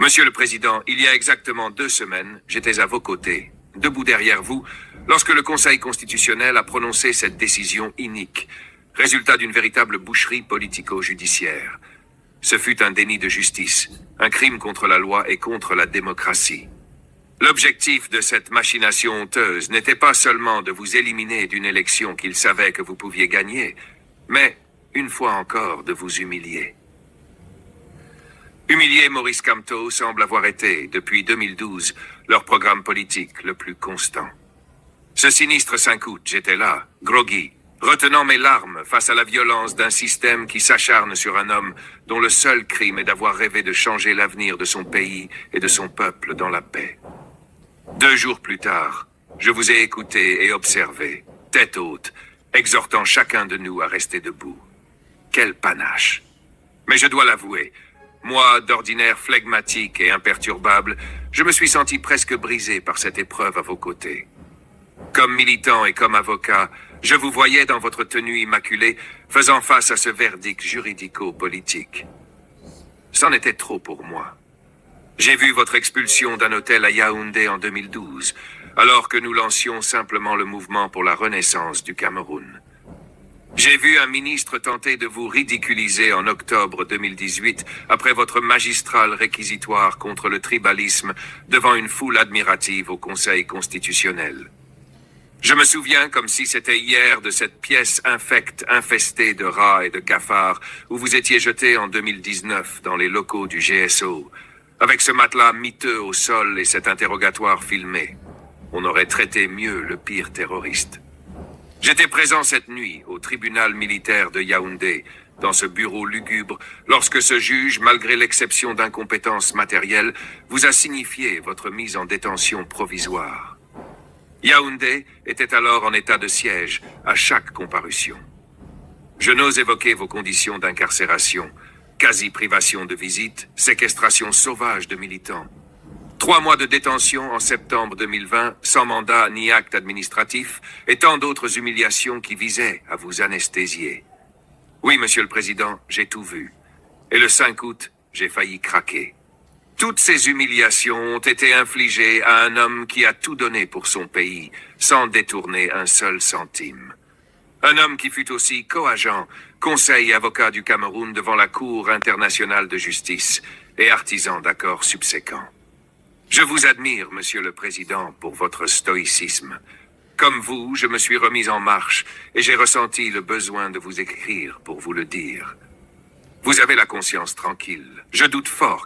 Monsieur le Président, il y a exactement 2 semaines, j'étais à vos côtés, debout derrière vous, lorsque le Conseil constitutionnel a prononcé cette décision inique, résultat d'une véritable boucherie politico-judiciaire. Ce fut un déni de justice, un crime contre la loi et contre la démocratie. L'objectif de cette machination honteuse n'était pas seulement de vous éliminer d'une élection qu'il savait que vous pouviez gagner, mais, une fois encore, de vous humilier. Humilier Maurice Kamto semble avoir été, depuis 2012, leur programme politique le plus constant. Ce sinistre 5 août, j'étais là, groggy, retenant mes larmes face à la violence d'un système qui s'acharne sur un homme dont le seul crime est d'avoir rêvé de changer l'avenir de son pays et de son peuple dans la paix. 2 jours plus tard, je vous ai écouté et observé, tête haute, exhortant chacun de nous à rester debout. Quel panache! Mais je dois l'avouer, moi, d'ordinaire flegmatique et imperturbable, je me suis senti presque brisé par cette épreuve à vos côtés. Comme militant et comme avocat, je vous voyais dans votre tenue immaculée, faisant face à ce verdict juridico-politique. C'en était trop pour moi. J'ai vu votre expulsion d'un hôtel à Yaoundé en 2012, alors que nous lancions simplement le mouvement pour la renaissance du Cameroun. J'ai vu un ministre tenter de vous ridiculiser en octobre 2018 après votre magistral réquisitoire contre le tribalisme devant une foule admirative au Conseil constitutionnel. Je me souviens comme si c'était hier de cette pièce infecte infestée de rats et de cafards où vous étiez jeté en 2019 dans les locaux du GSO, avec ce matelas miteux au sol et cet interrogatoire filmé. On aurait traité mieux le pire terroriste. J'étais présent cette nuit au tribunal militaire de Yaoundé, dans ce bureau lugubre, lorsque ce juge, malgré l'exception d'incompétence matérielle, vous a signifié votre mise en détention provisoire. Yaoundé était alors en état de siège à chaque comparution. Je n'ose évoquer vos conditions d'incarcération, quasi-privation de visite, séquestration sauvage de militants. 3 mois de détention en septembre 2020, sans mandat ni acte administratif, et tant d'autres humiliations qui visaient à vous anesthésier. Oui, Monsieur le Président, j'ai tout vu. Et le 5 août, j'ai failli craquer. Toutes ces humiliations ont été infligées à un homme qui a tout donné pour son pays, sans détourner un seul centime. Un homme qui fut aussi co-agent, conseil et avocat du Cameroun devant la Cour internationale de justice et artisan d'accords subséquents. Je vous admire, Monsieur le Président, pour votre stoïcisme. Comme vous, je me suis remis en marche et j'ai ressenti le besoin de vous écrire pour vous le dire. Vous avez la conscience tranquille. Je doute fort